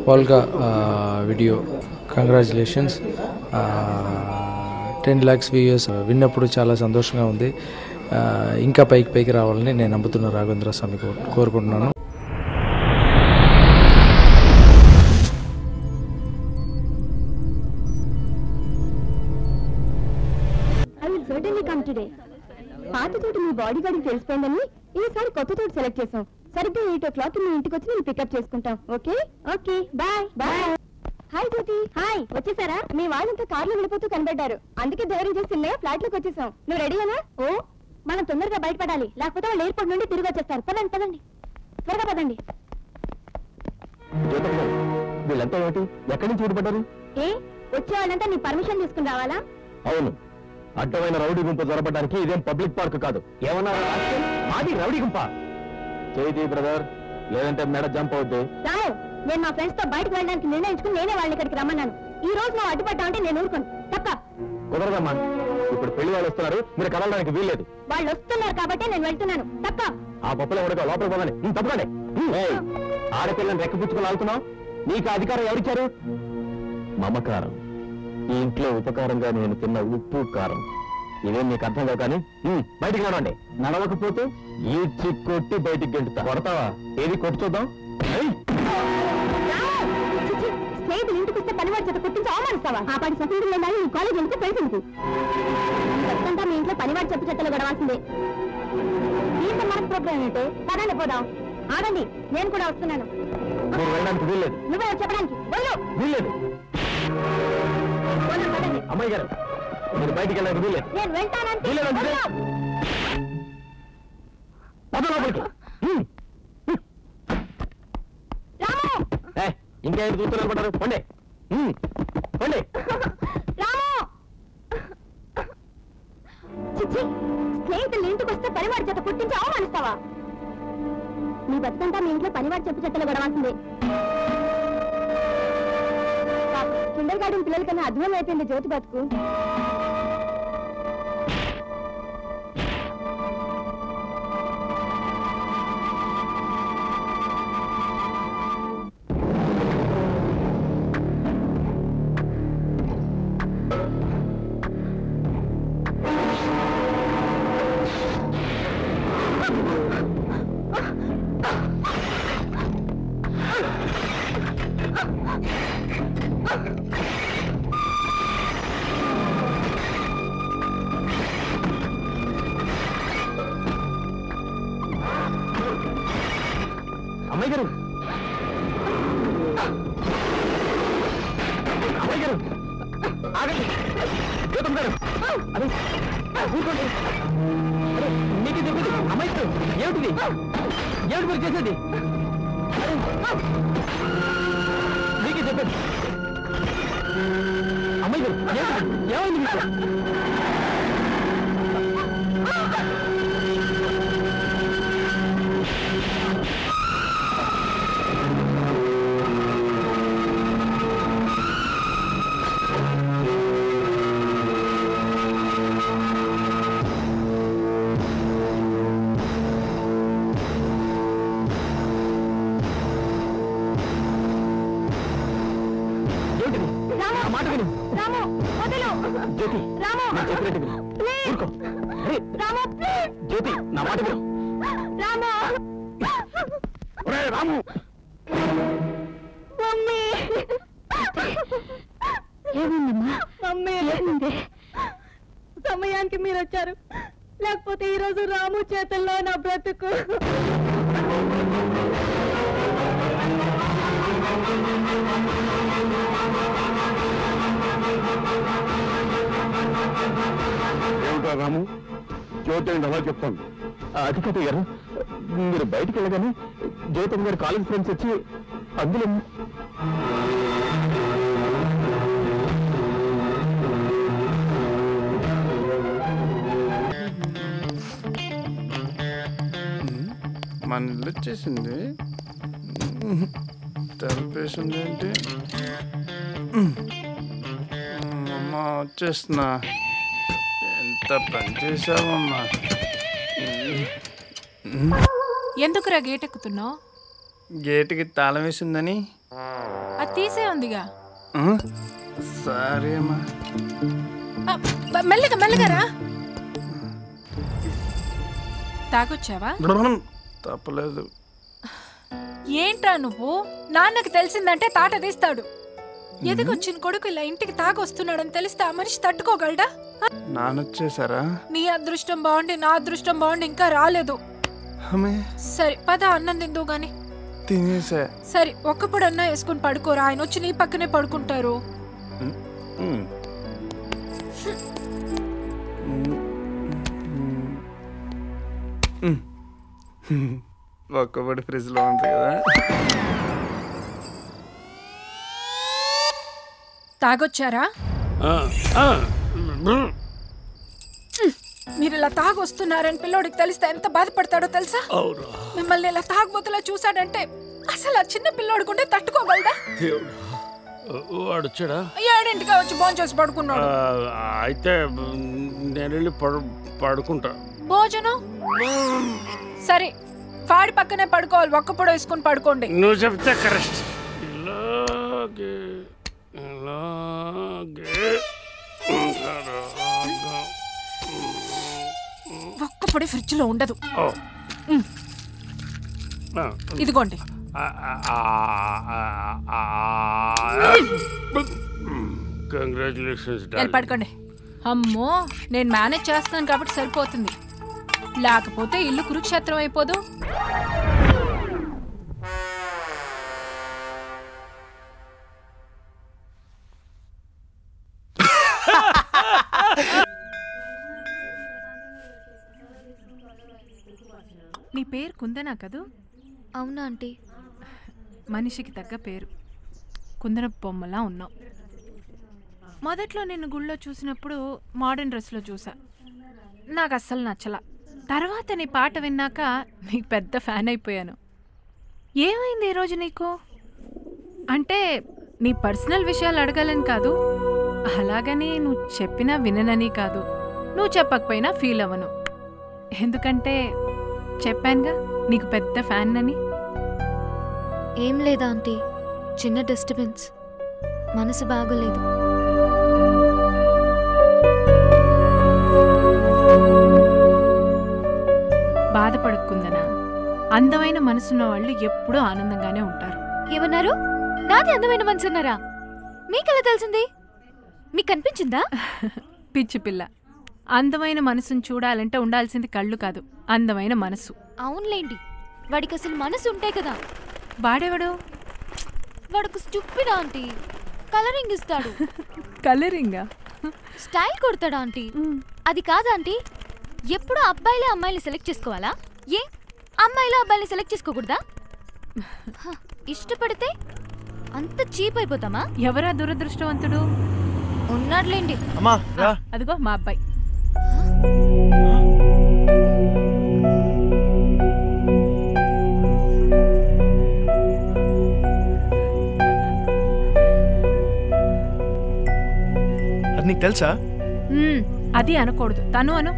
Polka video congratulations. 10 lakhs viewers విన్నప్పుడు చాలా సంతోషంగా ఉంది. ఇంకా పైకి రావాలని నేను నమ్ముతున్న రాఘవేంద్ర స్వామి కోరుకుంటున్నాను. పాత తోటి మీ బాడీ గార్డ్ తెలిసిపోయిందని ఈసారి కొత్త తోటి సెలెక్ట్ చేసాం. సరిగ్గా 8 o'clock మీ ఇంటికి వచ్చి నేను పికప్ చేసుకుంటాం. Okay okay bye bye. Hi Jyothi. Hi, వచ్చేసారా? మీ వాళ్ళంతా కార్లో వెళ్ళిపోతూ కనబడ్డారు. అందుకే ధైర్యం చేసి ఫ్లాట్ లోకి వచ్చేసాం. నువ్వు రెడీనా? ఓ, మనం తొందరగా బయటపడాలి, లేకపోతే వాళ్ళు ఎయిర్పోర్ట్ నుండి తిరిగి వచ్చేస్తారు. పదండి పదండి, త్వరగా పదండి. వీళ్ళంతా ఏమిటి, ఎక్కడి నుంచి ఊడిపడ్డారు? ఏ, వచ్చే వాళ్ళంతా నీ పర్మిషన్ తీసుకుని రావాలా? అవును, అడ్డమైన రౌడీ గుంపు జరపడానికి ఇదేం పబ్లిక్ పార్క్ కాదు. ఏమన్నా మాది రౌడీ గుంప? చేయి బ్రదర్, లేదంటే మెడ జంప్ అవుద్ది. రావు, నేను మా ఫ్రెండ్స్ తో బయటకు వెళ్ళడానికి నిర్ణయించుకుని నేనే వాళ్ళని ఇక్కడికి రమ్మన్నాను. ఈ రోజు నువ్వు అడ్డుపడ్డా అంటే నేను ఊరుకోను. తప్ప కుదరదమ్మా, ఇప్పుడు పెళ్లి వాళ్ళు వస్తున్నారు, మీరు కదలడానికి వీల్లేదు. వాళ్ళు వస్తున్నారు కాబట్టి నేను వెళ్తున్నాను. తప్ప ఆ పప్పులో ఉడక లోపలికి పోదని నేను తప్పకండి. ఆడపిల్లని రెక్కపుచ్చుకొని ఆడుతున్నావు, నీకు అధికారం ఎవరిచ్చారు? మమకారం. ఈ ఇంట్లో ఉపకారంగా నేను తిన్న ఉప్పు కారం ఇదేం నీకు అర్థం కాదు. కానీ బయటికి నడవండి. నడవకపోతే ఈడ్చి కొట్టి బయటికి గెంటుతా. కొడతావా? ఏది కొట్టి చూద్దాం. స్నేహితులు ఇంటికి వస్తే పనివాడి చేత కుట్టించి అవమానిస్తావా? ఆ పాటి స్వతంత్రం లేదని నీ కాలేజ్ ఎందుకు పేసింది? ప్రస్తుతంగా మీ ఇంట్లో పనివాడి చెప్పు చెత్తలు గడవాల్సిందే. దీంతో మనకు ప్రోగ్రాం ఏంటి? పదాన్ని పోదాం. ఆగండి, నేను కూడా వస్తున్నాను. మీరు వెళ్ళడానికి వీల్లేదు. నువ్వే చెప్పడానికి వీల్లేదు. అమ్మాయి గారు, మీరు బయటికి వెళ్ళడానికి వీల్లేదు. నేను వెళ్తానంటే ఇంకేం చూస్తున్నారు పడ్డారు. పండే పండే. స్నేహితులు ఇంటికి వస్తే పనివాడి చేత పుట్టించి అవమానిస్తావా? నీ బతుకంతా మీ ఇంట్లో పనివాడి చెప్పు చెత్తలు గడవాల్సిందే. కిండర్ గార్డెన్ పిల్లల కన్నా అర్థం అయిపోయింది జ్యోతి బతుకు. అమ్మాయి గారు, అమ్మాయి గారు ఆగండి. గౌతమ్ గారు, అదే ఊరుకోండి. అరే నీకు చెప్పేది. అమ్మాయి గారు, ఏమిటిది? ఏమిటి మీరు చేసేది? నీకు చెప్పేది. అమ్మాయి గారు, ఏమైంది మీకు? జ్యోతి, నా మాట విను. రాము, మమ్మీ ఏమైందమ్మా? మమ్మీ ఏమైంది? సమయానికి మీరు వచ్చారు, లేకపోతే ఈరోజు రాము చేతుల్లో నా బ్రతుకు. ఏమిటా రాము, జ్యోతి అలా చెప్తాను. అధిపతి గారు, మీరు బయటికి వెళ్ళగానే జ్యోతి గారు కాలేజ్ ఫ్రెండ్స్ వచ్చి అందులో మన ఇల్లు వచ్చేసింది. తలపేసింది ఏంటి? అమ్మ వచ్చేస్తున్నా. ఎంత పని చేసావమ్మా. ఎందుకురా గేట్ ఎక్కుతున్నావు? గేటుకి తాళం వేసిందని. అది తీసే ఉందిగా. సరే అమ్మా. మెల్లగా మెల్లగా రా. తాగొచ్చావా? తప్పలేదు. ఏంట్రా నువ్వు? నాన్నకి తెలిసిందంటే తాట తీస్తాడు. ఎదిగొచ్చిన కొడుకు ఇలా ఇంటికి తాగొస్తున్నాడని తెలిస్తే ఆ మనిషి తట్టుకోగలడా? నానొచ్చేసారా? నీ అదృష్టం బాగుండి నా అదృష్టం బాగుండి ఇంకా రాలేదు. సరే పద, అన్నం తిందువు గాని. తినేసా. సరే ఒక్కప్పుడన్నా వేసుకుని పడుకోరా, ఆయన వచ్చి నీ పక్కనే పడుకుంటారు. ఒక్కబడి ఫ్రిడ్జ్ లో ఉంది కదా. తాగొచ్చారా? మీరు ఇలా తాగొస్తున్నారని పిల్లోడికి తెలిస్తే ఎంత బాధపడతాడో తెలుసా? మిమ్మల్ని ఇలా తాగబోతులా చూసాడంటే అసలు ఆ చిన్న పిల్లోడుకుంటే తట్టుకోగలదా? వాడు వచ్చాడా? 7ంటికి వచ్చి భోంచేసి పడుకున్నాడు. అయితే నేను వెళ్ళి పడుకుంటా. భోజనం సరే, వాడి పక్కనే పడుకోవాలి. ఒక్కప్పుడు వేసుకుని పడుకోండి. నువ్వు చెప్తే కరెక్ట్. ఇలాగే ఇలాగే ఒక్కప్పుడే ఫ్రిడ్జ్ లో ఉండదు. ఇదిగోండి. కంగ్రాచులేషన్స్. పడుకోండి. అమ్మో, నేను మేనేజ్ చేస్తాను కాబట్టి సరిపోతుంది. లేకపోతే ఇల్లు కురుక్షేత్రం అయిపోదు. నీ పేరు కుందనా కదూ? అవునా ఆంటీ? మనిషికి తగ్గ పేరు. కుందన బొమ్మలా ఉన్నావు. మొదట్లో నిన్ను గుళ్ళో చూసినప్పుడు మోడర్న్ డ్రెస్లో చూసా. నాకు అస్సలు నచ్చలా. తర్వాత నీ పాట విన్నాక నీకు పెద్ద ఫ్యాన్ అయిపోయాను. ఏమైంది ఈరోజు నీకు? అంటే నీ పర్సనల్ విషయాలు అడగాలని కాదు, అలాగని నువ్వు చెప్పినా విననని కాదు, నువ్వు చెప్పకపోయినా ఫీల్ అవ్వను. ఎందుకంటే చెప్పానుగా నీకు పెద్ద ఫ్యాన్ అని. ఏం లేదా ఆంటీ, చిన్న డిస్టర్బెన్స్, మనసు బాగోలేదు. బాధపడకుందనా, అందమైన మనసున్న వాళ్ళు ఎప్పుడూ ఆనందంగానే ఉంటారు. ఏమన్నారు? నాది అందమైన మనసు అన్నారా? మీకెలా తెలిసింది? మీకు కనిపించిందా? పిచ్చి పిల్ల, అందమైన మనసును చూడాలంటే ఉండాల్సింది కళ్ళు కాదు, అందమైన మనసు. అవునులేండి, వాడికి అసలు మనసు ఉంటే కదా. వాడేవాడు? వాడికి స్టూపిడ్ ఆంటీ. కలరింగ్ ఇస్తాడు. కలరింగా? స్టైల్ కొడతాడు ఆంటీ. అది కాదు ఆంటీ, ఎప్పుడు అబ్బాయిలే అమ్మాయిని సెలెక్ట్ చేసుకోవాలా? ఏ అమ్మాయిలో అబ్బాయిని సెలెక్ట్ చేసుకోకూడదా? ఇష్టపడితే అంత చీప్ అయిపోతామా? ఎవరా దురదృష్టవంతుడు? ఉన్నాడులేండి. అదిగో మా అబ్బాయి. అది నీకు తెలుసా? అది అనకూడదు, తను అను.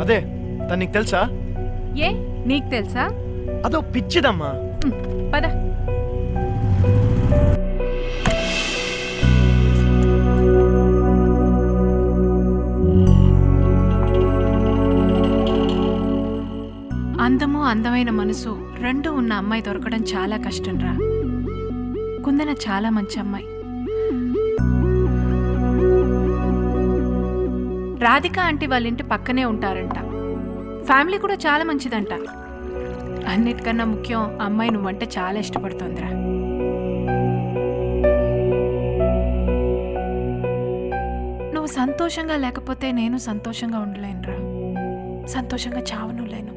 అదే తను నీకు తెలుసా? ఏ నీకు తెలుసా? అదో పిచ్చిదమ్మా. పద. అందము అందమైన మనసు రెండు ఉన్న అమ్మాయి దొరకడం చాలా కష్టం రా. కుందన చాలా మంచి అమ్మాయి. రాధిక ఆంటీ వాళ్ళ ఇంటి పక్కనే ఉంటారంట. ఫ్యామిలీ కూడా చాలా మంచిదంట. అన్నిటికన్నా ముఖ్యం, అమ్మాయి నువ్వంటే చాలా ఇష్టపడుతోందిరా. నువ్వు సంతోషంగా లేకపోతే నేను సంతోషంగా ఉండలేనురా. సంతోషంగా చావను లేను.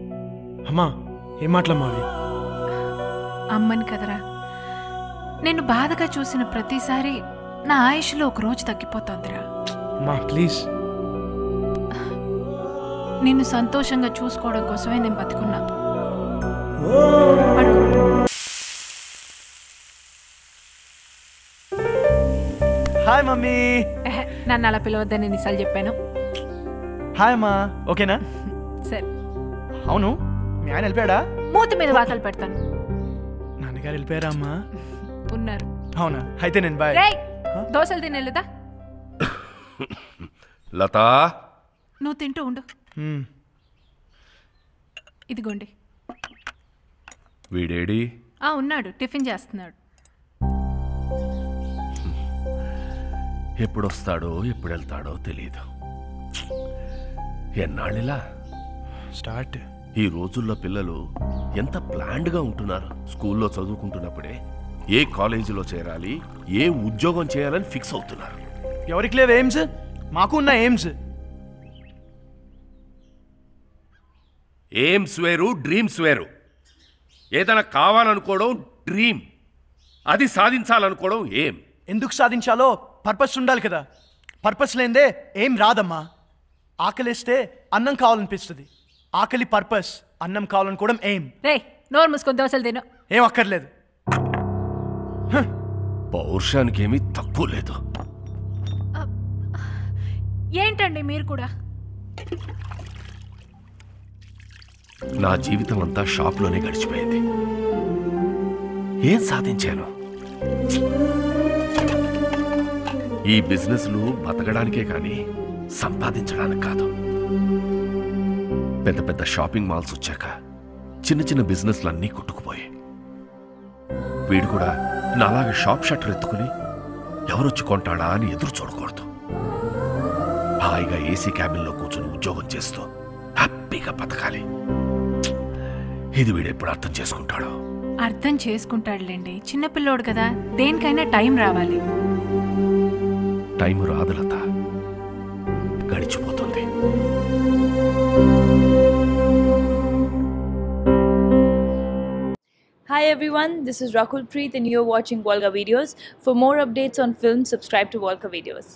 అమ్మా ఏం మాటలమ్మావి? అమ్మని కదరా, నేను బాధగా చూసిన ప్రతిసారి నా ఆయుష్లో ఒక రోజు తగ్గిపోతోందిరా. అమ్మా ప్లీజ్. నిన్ను సంతోషంగా చూసుకోవడం కోసమే నేను బతుకున్నా. Hi mummy. నన్ను అలా పిలవద్దని ఎన్నిసార్లు చెప్పాను. హాయ్ అమ్మా, ఓకేనా? సరే. అవును, మీ ఆయన వెళ్ళిపోయాడా? మూతి మీద వాతలు పెడతాను. నన్ను మమ్మీ గారు వెళ్ళిపోయారా అమ్మా? ఉన్నారు. అవునా? అయితే నేను బాయ్. రేయ్, దోశలు తినేలేదా? లతా, నువ్వు తింటూ ఉండు. ఇదిగోండి. వీడేడి? ఉన్నాడు, టిఫిన్ చేస్తున్నాడు. ఎప్పుడొస్తాడో ఎప్పుడు వెళ్తాడో తెలియదు. ఎన్నాళ్ళిలా? స్టార్ట్. ఈ రోజుల్లో పిల్లలు ఎంత ప్లాన్డ్గా ఉంటున్నారు. స్కూల్లో చదువుకుంటున్నప్పుడే ఏ కాలేజీలో చేరాలి, ఏ ఉద్యోగం చేయాలని ఫిక్స్ అవుతున్నారు. ఎవరికి లేవు ఎయిమ్స్? మాకు ఉన్న ఎయిమ్స్. ఎయిమ్స్ వేరు, డ్రీమ్స్ వేరు. ఏదైనా కావాలనుకోవడం డ్రీమ్, అది సాధించాలనుకోవడం ఏం. ఎందుకు సాధించాలో పర్పస్ ఉండాలి కదా. పర్పస్ లేదే ఏం రాదమ్మా. ఆకలిస్తే అన్నం కావాలనిపిస్తుంది. ఆకలి పర్పస్, అన్నం కావాలనుకోవడం ఎయిమ్. రేయ్, నోరు మూసుకొని దోశలు తిను. ఏం అక్కర్లేదు. పౌరుషానికి ఏమీ తక్కువ లేదు. ఏంటండి మీరు కూడా? నా జీవితం అంతా షాప్లోనే గడిచిపోయింది. ఏం సాధించాను? ఈ బిజినెస్లు బతకడానికే కానీ సంపాదించడానికి కాదు. పెద్ద పెద్ద షాపింగ్ మాల్స్ వచ్చాక చిన్న చిన్న బిజినెస్లు అన్నీ కొట్టుకుపోయాయి. వీడు కూడా నాలాగా షాప్ షట్టర్ ఎత్తుకుని ఎవరొచ్చి కొంటాడా అని ఎదురు చూడకూడదు. హాయిగా ఏసీ క్యాబిన్లో కూర్చొని ఉద్యోగం చేస్తూ హ్యాపీగా బతకాలి. ఇది వీడెప్పుడు అర్థం చేసుకుంటాడో. అర్థం చేసుకుంటాడులేండి, చిన్నపిల్లోడు కదా. దేనికైనా టైం రావాలి. టైం రాదు లత, గడిచిపోతుంది. Hi everyone, this is Rakul Preet and you're watching Volga Videos. For more updates on film, subscribe to Volga Videos.